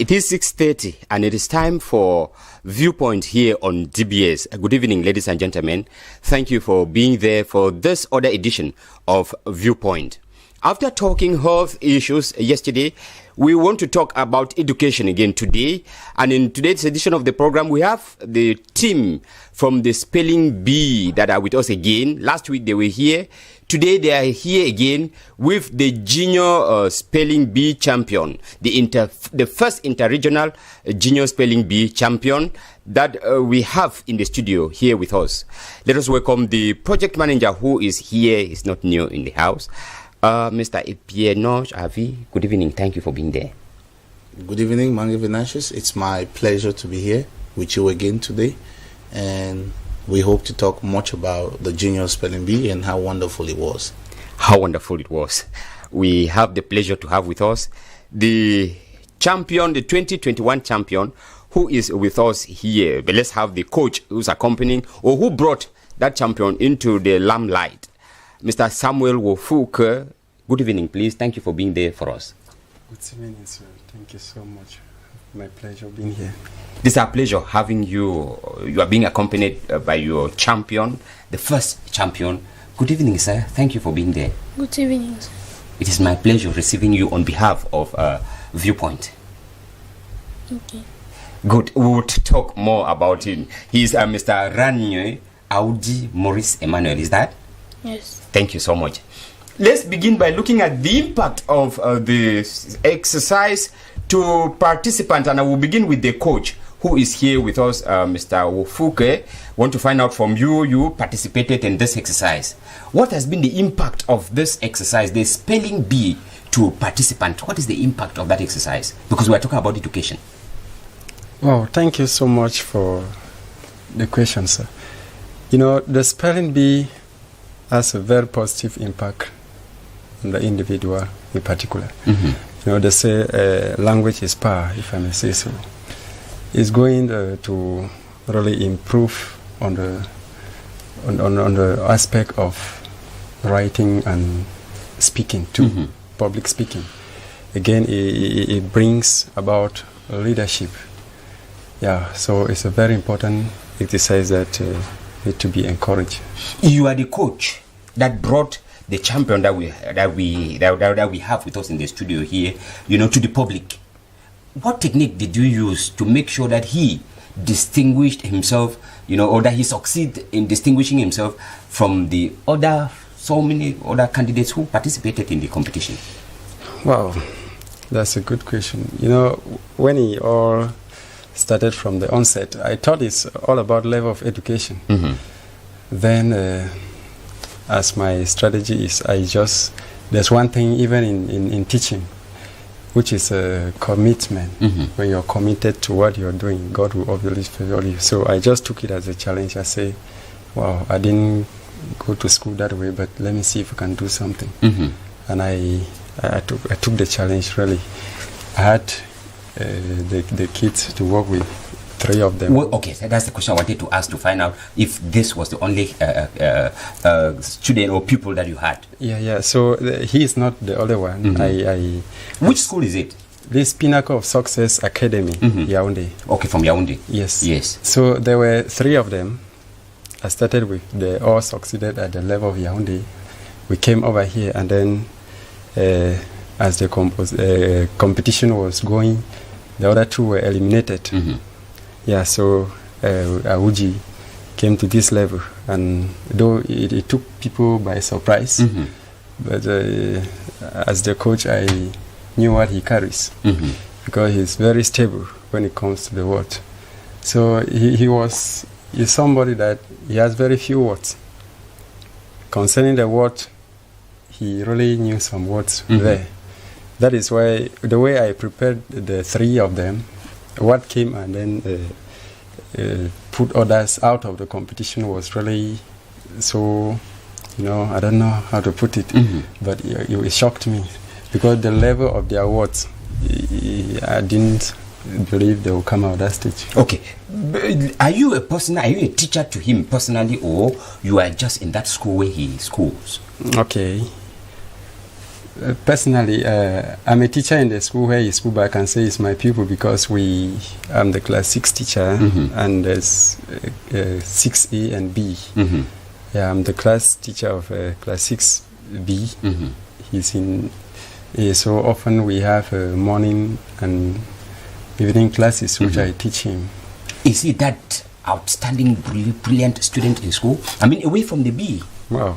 It is 6:30 and it is time for Viewpoint here on DBS. Good evening, ladies and gentlemen. Thank you for being there for this other edition of Viewpoint. After talking health issues yesterday, we want to talk about education again today. And in today's edition of the program, we have the team from the Spelling Bee that are with us again. Last week they were here. Today they are here again with the junior Spelling Bee champion, the first interregional junior Spelling Bee champion that we have in the studio here with us. Let us welcome the project manager who is here. He's not new in the house. Mr. Epienoj Avi, good evening. Thank you for being there. Good evening, Mangi Vinicius. It's my pleasure to be here with you again today. And we hope to talk much about the junior spelling bee and how wonderful it was. How wonderful it was. We have the pleasure to have with us the champion, the 2021 champion, who is with us here. But let's have the coach who's accompanying or who brought that champion into the limelight. Mr. Samuel Wofuke, good evening, please. Thank you for being there for us. Good evening, sir. Thank you so much. My pleasure being here. It's our pleasure having you. You are being accompanied by your champion, the first champion. Good evening, sir. Thank you for being there. Good evening, sir. It is my pleasure receiving you on behalf of Viewpoint. Okay. Good. We will talk more about him. He's Mr. Ranye Audi Maurice Emmanuel. Is that? Yes. Thank you so much. Let's begin by looking at the impact of the exercise to participants, and I will begin with the coach who is here with us, Mr. Wofuke. Want to find out from you. You participated in this exercise. What has been the impact of this exercise, the spelling bee, to participants? What is the impact of that exercise? Because we are talking about education. Wow, thank you so much for the question, sir. You know, the spelling bee has a very positive impact on the individual in particular. Mm-hmm. You know, they say language is power, if I may say so. It's going to really improve on the aspect of writing and speaking too, mm-hmm. public speaking. Again, it brings about leadership. Yeah, so it's a very important exercise that need to be encouraged. You are the coach that brought the champion that we have with us in the studio here, you know, to the public. What technique did you use to make sure that he distinguished himself, you know, or that he succeeded in distinguishing himself from the so many other candidates who participated in the competition? Wow, that's a good question. You know, when he all started from the onset, I thought it's all about level of education. Mm-hmm. Then, as my strategy is, there's one thing even in teaching, which is a commitment. Mm-hmm. When you're committed to what you're doing, God will obviously favor you. So I just took it as a challenge. I say, wow, I didn't go to school that way, but let me see if I can do something. Mm-hmm. And I took the challenge, really. I had the kids to work with, 3 of them. Well, okay, so that's the question I wanted to ask, to find out if this was the only student or pupil that you had. Yeah. So he is not the only one. Mm-hmm. Which school is it? This Pinnacle of Success Academy, mm-hmm. Yaoundé. Okay, from Yaoundé. Yes. So there were 3 of them. I started with, they all succeeded at the level of Yaoundé. We came over here, and then as the competition was going, the other 2 were eliminated. Mm-hmm. Yeah, so Awuji came to this level, and though it took people by surprise, mm-hmm. but as the coach, I knew what he carries, mm-hmm. because he's very stable when it comes to the word. So he's somebody that he has very few words. Concerning the word, he really knew some words mm-hmm. there. That is why the way I prepared the 3 of them, what came and then put others out of the competition was really so, you know, I don't know how to put it, mm-hmm. but it shocked me, because the level of their words, I didn't believe they will come out that stage. Okay, are you a teacher to him personally, or you are just in that school where he schools? Okay. Personally, I'm a teacher in the school where his school, but I can say it's my pupil because I'm the class 6 teacher, and there's 6A and B. Yeah, I'm the class teacher of class 6B. He's in, so often we have morning and evening classes which I teach him. Is he that outstanding, brilliant student in school? I mean, away from the B. Wow.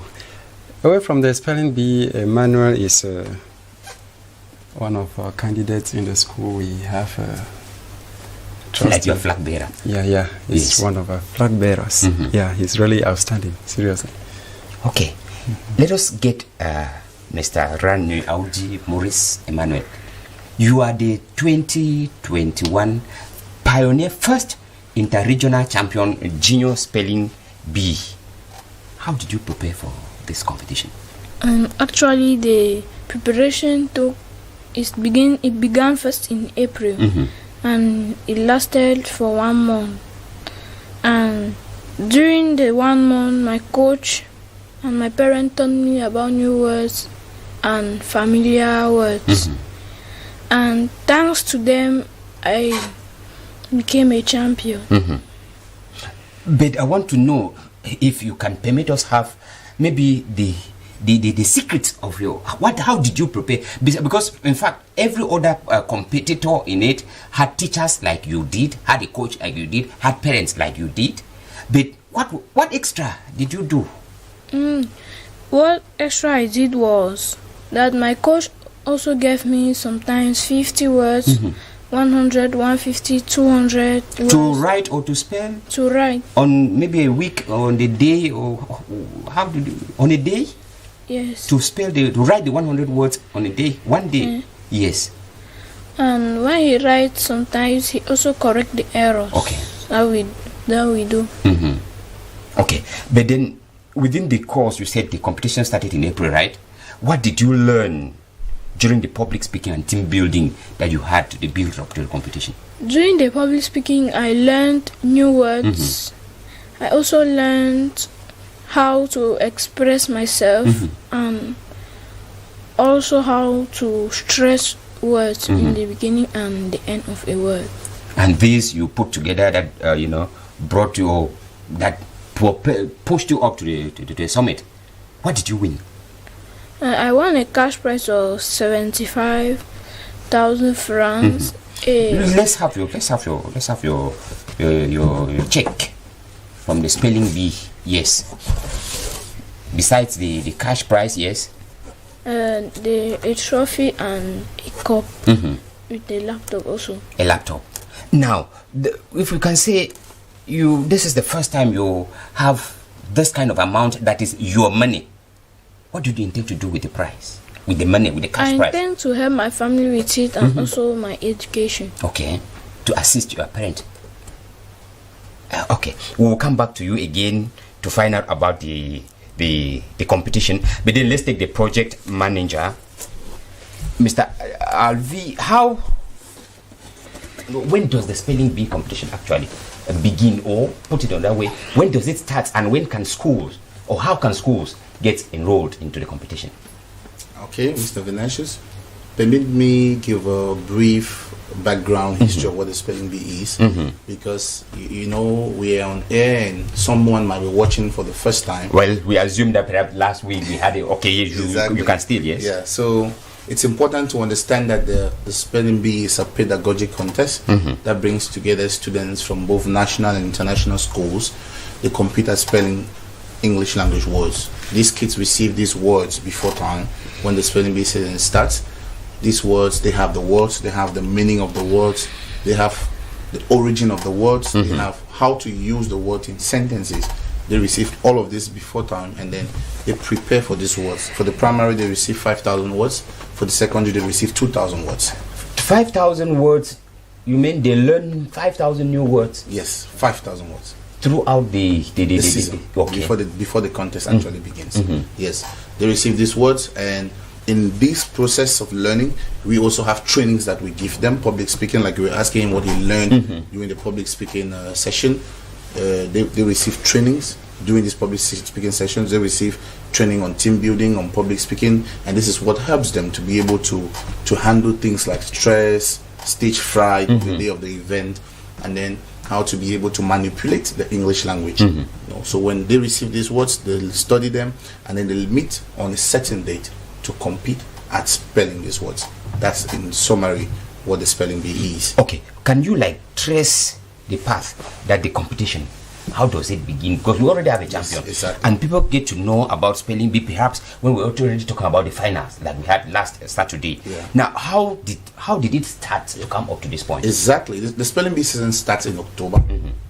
Away from the spelling bee, Emmanuel is one of our candidates in the school. We have like your flag bearer. Yeah, he's one of our flag bearers. Yeah, he's really outstanding, seriously. Okay, let us get Mr. Ranu Audi Maurice Emmanuel. You are the 2021 Pioneer First Inter-Regional Champion Junior Spelling Bee. How did you prepare for this competition? Actually, the preparation began first in April, and it lasted for 1 month. And during the 1 month, my coach and my parents taught me about new words and familiar words. And thanks to them, I became a champion. But I want to know if you can permit us have maybe the secrets of your how did you prepare, because in fact every other competitor in it had teachers like you did, had a coach like you did, had parents like you did, but what extra did you do? What extra I did was that my coach also gave me sometimes 50 words, 100, 150, 200 words. To write or to spell? To write. On maybe a week or on a day, or how did you, on a day? Yes. To spell to write the 100 words on a day, 1 day? Yeah. Yes. And when he writes, sometimes he also correct the errors. Okay. That we do. Okay, but then within the course, you said the competition started in April, right? What did you learn during the public speaking and team building that you had to build up to the competition? During the public speaking, I learned new words. I also learned how to express myself and also how to stress words in the beginning and the end of a word. And these you put together that brought you, that pushed you up to the summit. What did you win? I won a cash prize of 75,000 francs. Let's have your check from the spelling bee. Yes. Besides the cash prize, yes. A trophy and a cup with a laptop also. A laptop. Now, if you can say, this is the first time you have this kind of amount that is your money. What do you intend to do with the prize? With the money, with the cash prize? I intend to help my family with it and also my education. Okay. To assist your parent. Okay. We will come back to you again to find out about the competition. But then let's take the project manager. Mr. Alvi, when does the spelling bee competition actually begin, or put it on that way, when does it start, and when can schools, or how can schools get enrolled into the competition? Okay, Mr. Vinicius, permit me give a brief background history of what the spelling bee is, because we are on air and someone might be watching for the first time. Well, we assume that perhaps last week we had it. Okay, Exactly. You can still, yes. Yeah, so it's important to understand that the spelling bee is a pedagogic contest that brings together students from both national and international schools. They compete at spelling English language words. These kids receive these words before time when the spelling bee season starts. These words, they have the words, they have the meaning of the words, they have the origin of the words, they have how to use the word in sentences. They received all of this before time, and then they prepare for these words. For the primary, they receive 5,000 words. For the secondary, they receive 2,000 words. 5,000 words? You mean they learn 5,000 new words? Yes, 5,000 words. Throughout the season, okay. before the contest actually begins. Yes, they receive these words, and in this process of learning, we also have trainings that we give them. Public speaking, like you were asking what he learned during the public speaking session. They receive trainings doing these public speaking sessions. They receive training on team building, on public speaking, and this is what helps them to be able to handle things like stress, stage fright, the day of the event, and then how to be able to manipulate the English language. You know, so when they receive these words, they'll study them, and then they'll meet on a certain date to compete at spelling these words. That's in summary what the spelling bee is. Okay, can you like trace the path that the competition, how does it begin? Because we already have a champion. Yes, exactly. And people get to know about spelling bee perhaps when we're already talking about the finals that we had last Saturday. Yeah. Now, how did it start to come up to this point? Exactly. The spelling bee season starts in October.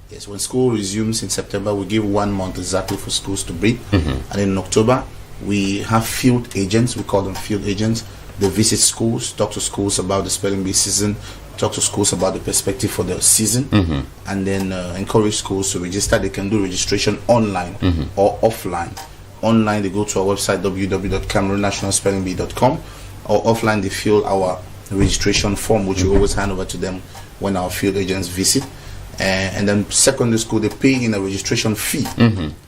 Yes, when school resumes in September, we give 1 month exactly for schools to breathe. And in October, we have field agents. We call them field agents. They visit schools, talk to schools about the spelling bee season, talk to schools about the perspective for the season, and then encourage schools to register. They can do registration online or offline. Online, they go to our website www.cameroonnationalspellingbee.com, or offline they fill our registration form, which we always hand over to them when our field agents visit. And then secondary school, they pay in a registration fee.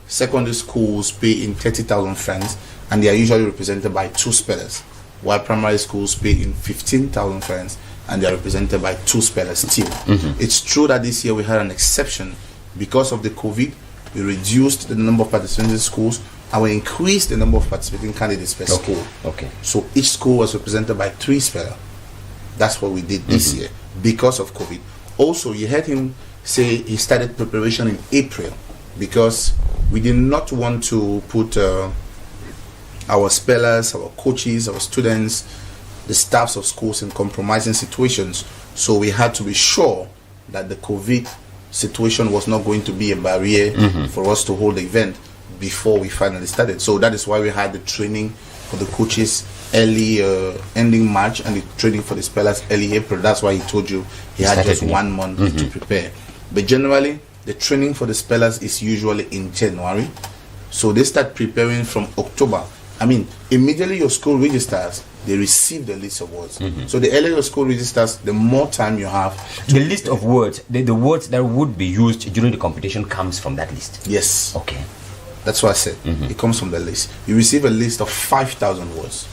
Secondary schools pay in 30,000 francs, and they are usually represented by 2 spellers, while primary schools pay in 15,000 francs, and they are represented by 2 spellers still. It's true that this year we had an exception because of the COVID. We reduced the number of participants in schools, and we increased the number of participating candidates per school. Okay. So each school was represented by 3 spellers. That's what we did this year because of COVID. Also, you heard him say he started preparation in April because we did not want to put our spellers, our coaches, our students, the staffs of schools in compromising situations. So we had to be sure that the COVID situation was not going to be a barrier for us to hold the event before we finally started. So that is why we had the training for the coaches early ending March, and the training for the spellers early April. That's why he told you he had just 1 month to prepare. But generally, the training for the spellers is usually in January. So they start preparing from October. I mean, immediately your school registers, they receive the list of words. So the earlier your school registers, the more time you have. The list of words, the words that would be used during the competition comes from that list. Yes. Okay. That's what I said. It comes from the list. You receive a list of 5,000 words.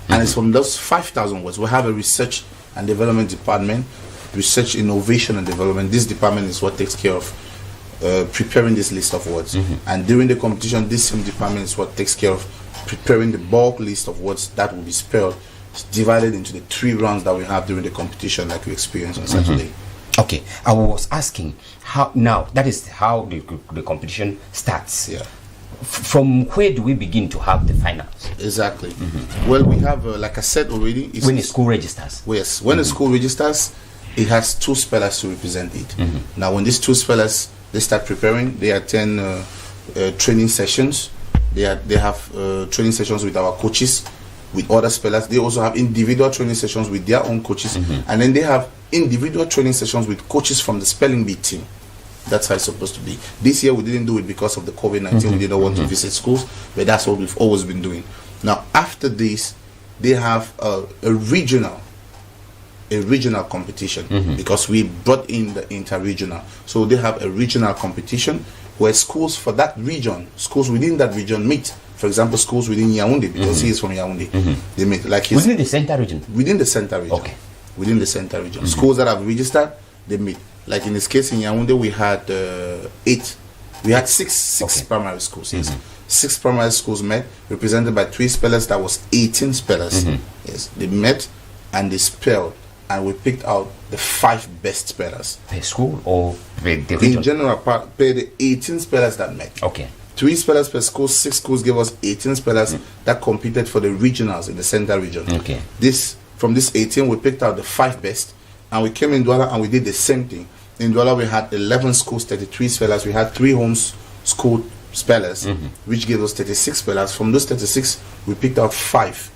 And it's from those 5,000 words. We have a research and development department, research, innovation and development. This department is what takes care of preparing this list of words. And during the competition, this same department is what takes care of preparing the bulk list of words that will be spelled. It's divided into the 3 rounds that we have during the competition, like we experienced on Saturday. Okay, I was asking how now. That is how the competition starts. Yeah. From where do we begin to have the finals? Exactly. Well, we have, like I said already, When the school registers. Yes, when the school registers, it has 2 spellers to represent it. Now, when these 2 spellers, they start preparing, they attend training sessions. They have training sessions with our coaches, with other spellers. They also have individual training sessions with their own coaches, and then they have individual training sessions with coaches from the spelling bee team. That's how it's supposed to be. This year we didn't do it because of the COVID-19. We didn't want to visit schools, but that's what we've always been doing. Now, after this, they have a regional competition because we brought in the inter-regional. So they have a regional competition where schools for that region, schools within that region meet. For example, schools within Yaoundé, because he is from Yaoundé, they meet. Like within the center region. Within the center region. Okay. Within the center region, schools that have registered, they meet. Like in this case in Yaoundé, we had 8. We had six primary schools. Yes. 6 primary schools met, represented by 3 spellers. That was 18 spellers. Yes, they met and they spelled, and we picked out the 5 best spellers Per school or the region? in general. Per the 18 spellers that met. Okay. 3 spellers per school. 6 schools gave us 18 spellers that competed for the regionals in the center region. Okay. From this 18, we picked out the 5 best, and we came in Douala and we did the same thing. In Douala, we had 11 schools, 33 spellers. We had 3 home school spellers, which gave us 36 spellers. From those 36, we picked out 5.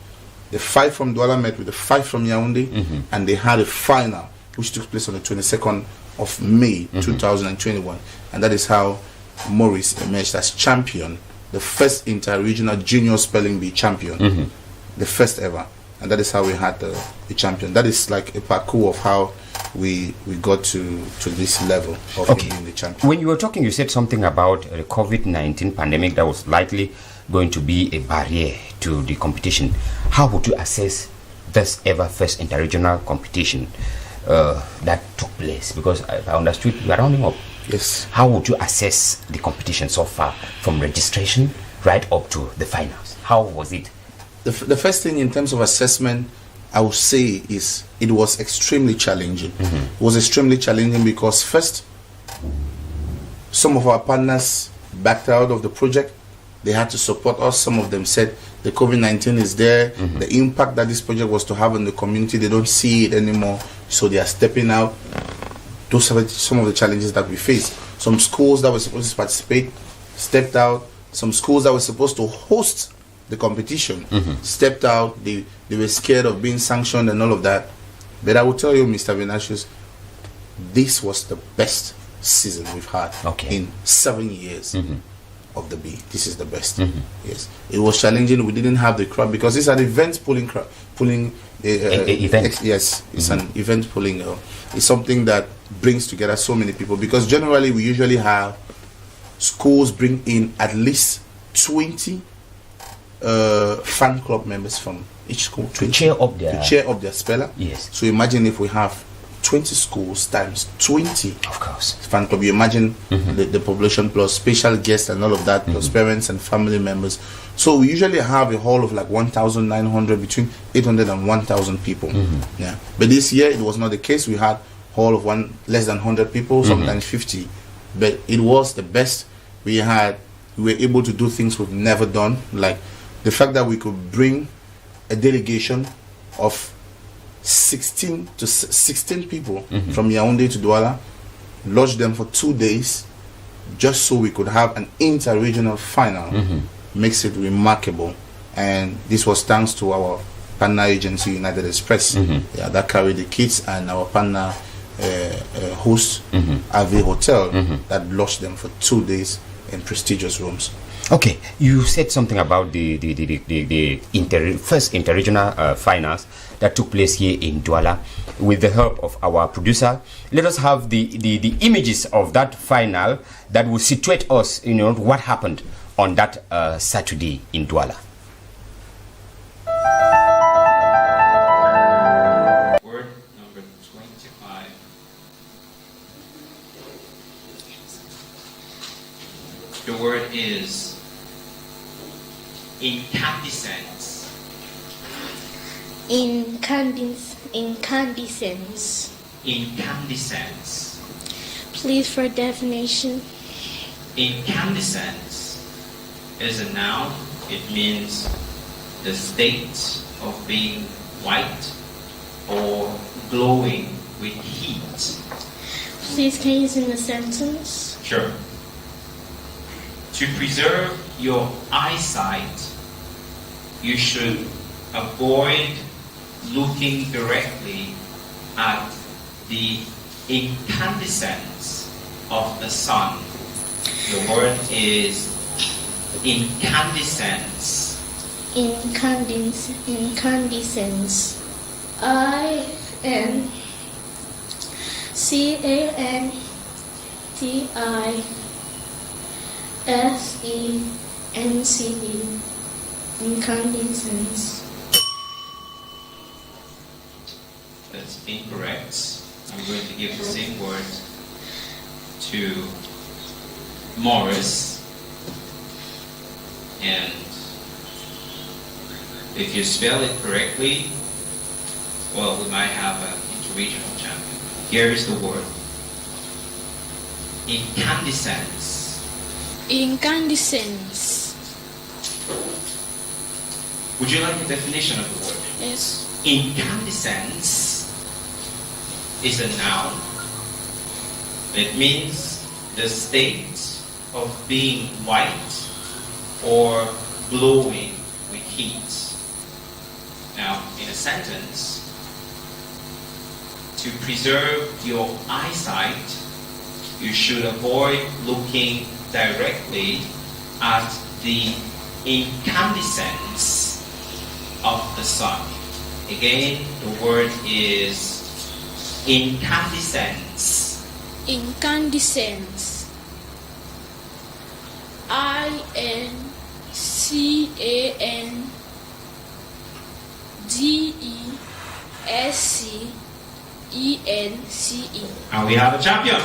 The 5 from Douala met with the 5 from Yaoundé, and they had a final, which took place on the 22nd of May, 2021. And that is how Maurice emerged as champion, the first inter-regional junior spelling bee champion, the first ever. And that is how we had the champion. That is like a parcours of how we got to this level of being the champion. When you were talking, you said something about the COVID-19 pandemic that was likely going to be a barrier to the competition. How would you assess this ever first interregional competition that took place? Because I understood you are rounding up. Yes. How would you assess the competition so far, from registration right up to the finals? How was it? The first thing in terms of assessment, I would say, is it was extremely challenging. It was extremely challenging because first, some of our partners backed out of the project. They had to support us. Some of them said the COVID-19 is there. The impact that this project was to have on the community, they don't see it anymore. So they are stepping out. Those are some of the challenges that we face. Some schools that were supposed to participate stepped out. Some schools that were supposed to host the competition stepped out. They were scared of being sanctioned and all of that. But I will tell you, Mr. Vinicius, this was the best season we've had in 7 years of the B. This is the best. Yes, it was challenging. We didn't have the crowd because it's an event pulling event. Yes, it's an event pulling. It's something that brings together so many people, because generally we usually have schools bring in at least 20 fan club members from each school to cheer up their speller. Yes. So imagine if we have 20 schools times 20 of course fan club. You imagine the population plus special guests and all of that, plus parents and family members. So we usually have a hall of like 1,900, between 800 and 1,000 people. Yeah. But this year it was not the case. We had hall of less than 100 people, sometimes 50. But it was the best we had. We were able to do things we've never done, like the fact that we could bring a delegation of 16 people from Yaoundé to Douala, lodge them for 2 days, just so we could have an inter-regional final, makes it remarkable. And this was thanks to our partner agency, United Express, that carried the kids, and our partner host, Ave Hotel, that lodged them for 2 days in prestigious rooms. Okay, you said something about the first interregional finals that took place here in Douala. With the help of our producer, let us have the images of that final that will situate us, what happened on that Saturday in Douala. Word number 25. The word is incandescence. Incandescence. Incandescence. Please for definition. Incandescence is a noun. It means the state of being white or glowing with heat. Please can you use in a sentence? Sure. To preserve your eyesight, you should avoid looking directly at the incandescence of the sun. The word is incandescence. Incandescence. INCANDISENCE. Incandescence. That's incorrect. I'm going to give the same word to Morris, and if you spell it correctly, well, we might have an interregional champion. Here is the word: incandescence. Incandescence. Would you like a definition of the word? Yes. Incandescence is a noun. It means the state of being white or glowing with heat. Now, in a sentence, to preserve your eyesight, you should avoid looking directly at the incandescence of the sun. Again, the word is Incandescence. Incandescence. INCANDESCENCE. And we have a champion.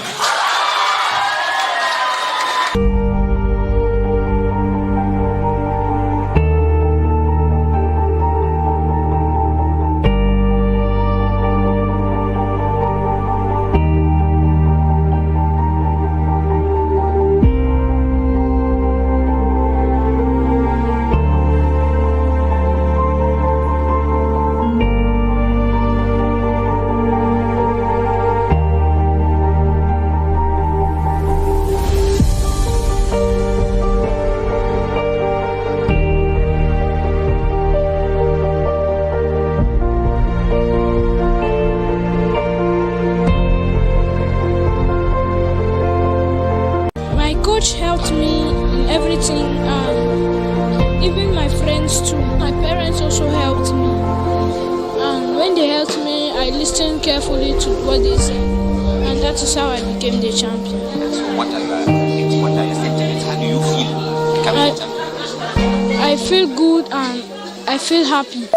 Helped me in everything, and even my friends too. My parents also helped me, and when they helped me, I listened carefully to what they said, and that is how I became the champion. What are your sentiments? How do you feel becoming a champion? I feel good and I feel happy.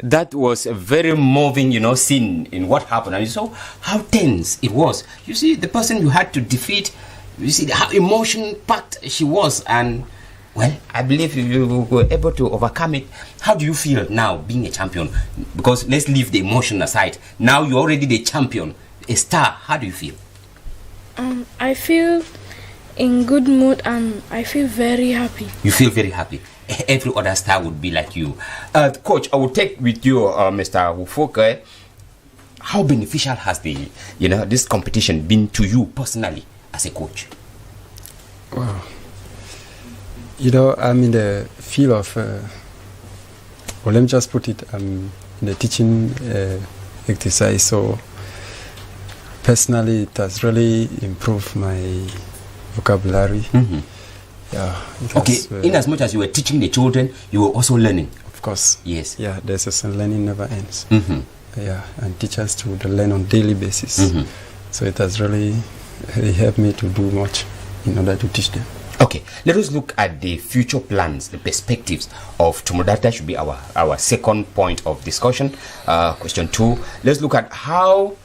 That was a very moving, scene in what happened. And you saw how tense it was. You see, the person you had to defeat, you see how emotion-packed she was. And, well, I believe you were able to overcome it. How do you feel now being a champion? Because let's leave the emotion aside. Now you're already the champion, a star. How do you feel? I feel in good mood and I feel very happy. You feel very happy. Every other star would be like you. Coach, I will take with you, Mr. Wufoke. How beneficial has this competition been to you personally as a coach? Wow. I'm in the field of, let me just put it, in the teaching exercise. So personally, it has really improved my vocabulary. Mm-hmm. Yeah. Okay, in as much as you were teaching the children, you were also learning. Of course. Yes. Yeah, there's a learning never ends. Mm-hmm. Yeah, and teachers to learn on daily basis. Mm-hmm. So it has really helped me to do much in order to teach them. Okay, let us look at the future plans, the perspectives of tomorrow. That should be our second point of discussion. Question 2. Let's look at how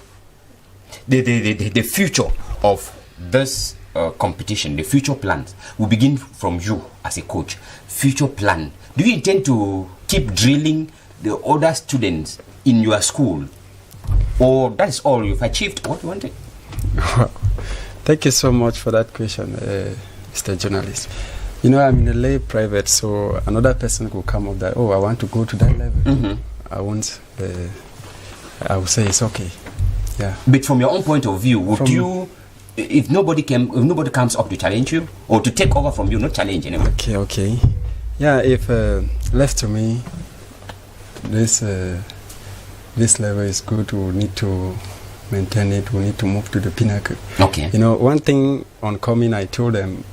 the future of this competition, the future plans, will begin from you as a coach. Future plan. Do you intend to keep drilling the other students in your school, or that is all you've achieved what you wanted? Thank you so much for that question, Mr. Journalist. I'm in a lay private, so another person could come up that, I want to go to that level. Mm-hmm. I won't. I will say it's okay. Yeah. But from your own point of view, would you? If nobody comes up to challenge you or to take over from you, not challenge anyway. Okay. Yeah, if left to me, this level is good. We need to maintain it. We need to move to the pinnacle. Okay. One thing on coming, I told them.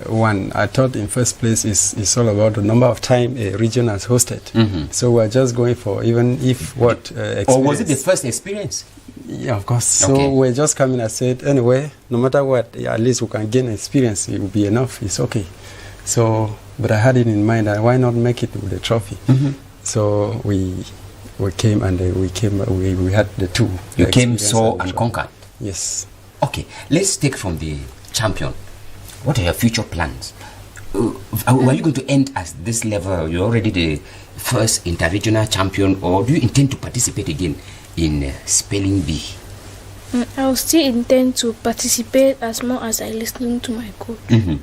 One, I thought in first place is all about the number of time a region has hosted. Mm-hmm. So we're just going for even if what experience. Or was it the first experience? Yeah, of course. Okay. So we're just coming. I said, anyway, no matter what, at least we can gain experience. It will be enough. It's okay. So, but I had it in mind that why not make it with the trophy? Mm-hmm. So we came and we had the two. You came, saw and conquered. Yes. Okay, let's take from the champion. What are your future plans? Are you going to end at this level? You're already the first interregional champion, or do you intend to participate again in spelling bee? I will still intend to participate as much as I listen to my coach. Mm-hmm.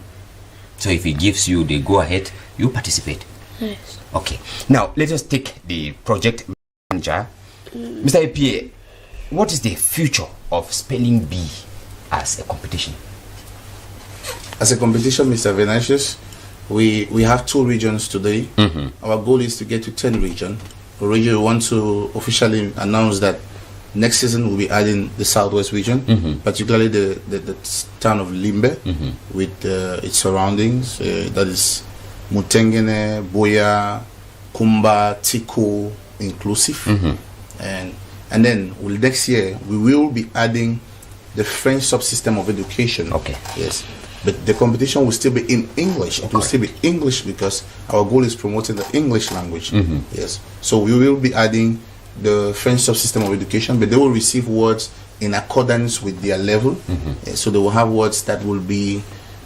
So if he gives you the go ahead, you participate? Yes. Okay. Now, let us take the project manager. Mr. Epie, what is the future of spelling bee as a competition? As a competition, Mr. Venatius, we have 2 regions today. Mm-hmm. Our goal is to get to 10 regions. Already we want to officially announce that next season we'll be adding the Southwest region, mm-hmm. particularly the town of Limbe, mm-hmm. with its surroundings. That is Mutengene, Boya, Kumba, Tiko, inclusive. Mm-hmm. and then next year we will be adding the French subsystem of education. Okay. Yes. But the competition will still be in English. It will still be English because our goal is promoting the English language. Yes. So we will be adding the French subsystem of education, but they will receive words in accordance with their level. So they will have words that will be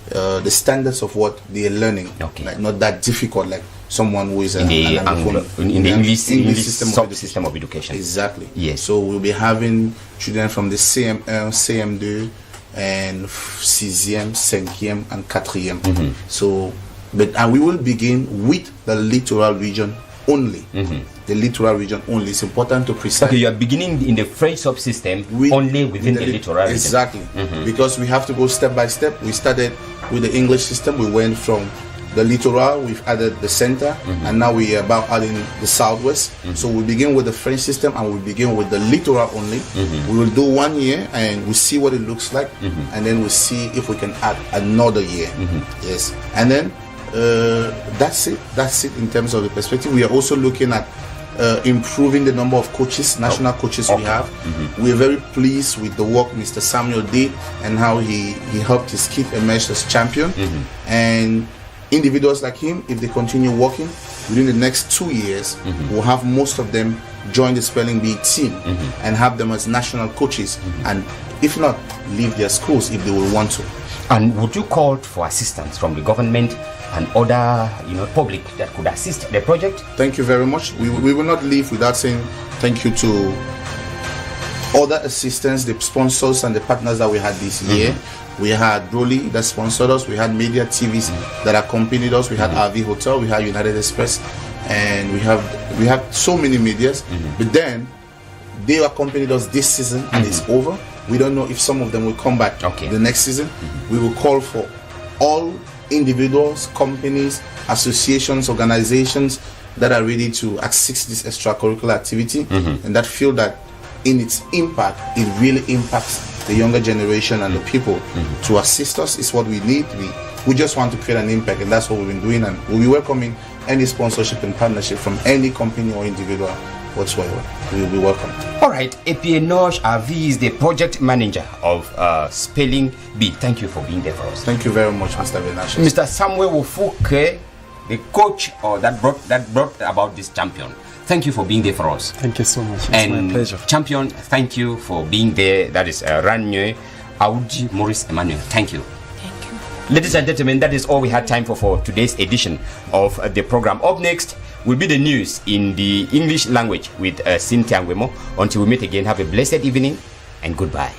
the standards of what they are learning. Okay. Like not that difficult, like someone who is in the English system of education. Exactly. Yes. So we'll be having children from the CM1, CM2, and 6e, 5e, and 4e. So, and we will begin with the littoral region only. The littoral region only. It's important to precise. Okay, you are beginning in the French subsystem only within the littoral region. Exactly. Because we have to go step by step. We started with the English system. We went from the littoral, we've added the center, and now we are about adding the southwest. So we begin with the French system and we begin with the littoral only. We will do 1 year and we'll see what it looks like, and then we'll see if we can add another year. Yes. And then that's it in terms of the perspective. We are also looking at improving the number of coaches, national coaches we have. We are very pleased with the work Mr. Samuel did and how he helped his kid emerge as champion. And individuals like him, if they continue working within the next 2 years, we'll have most of them join the spelling bee team and have them as national coaches, and if not, leave their schools if they will want to. And would you call for assistance from the government and other public that could assist the project? Thank you very much. We will not leave without saying thank you to other assistants, the sponsors and the partners that we had this year. We had Broly that sponsored us. We had media TVs that accompanied us. We had RV Hotel. We had United Express, and we have so many medias. But then they accompanied us this season, and it's over. We don't know if some of them will come back the next season. We will call for all individuals, companies, associations, organizations that are ready to assist this extracurricular activity and that feel that in its impact, it really impacts the younger generation and the people. To assist us is what we need. We just want to create an impact, and that's what we've been doing, and we'll be welcoming any sponsorship and partnership from any company or individual whatsoever. We will be welcome. All right, Epienosh Avi is the project manager of Spelling Bee. Thank you for being there for us. Thank you very much, Mr. Benash. Mr. Samuel Wofuke, the coach that brought about this champion. Thank you for being there for us. Thank you so much. It's my pleasure. Champion, thank you for being there. That is Ranye Audi Maurice Emmanuel. Thank you. Thank you. Ladies and gentlemen, that is all we had time for today's edition of the program. Up next will be the news in the English language with Cynthia Ngwemo. Until we meet again, have a blessed evening and goodbye.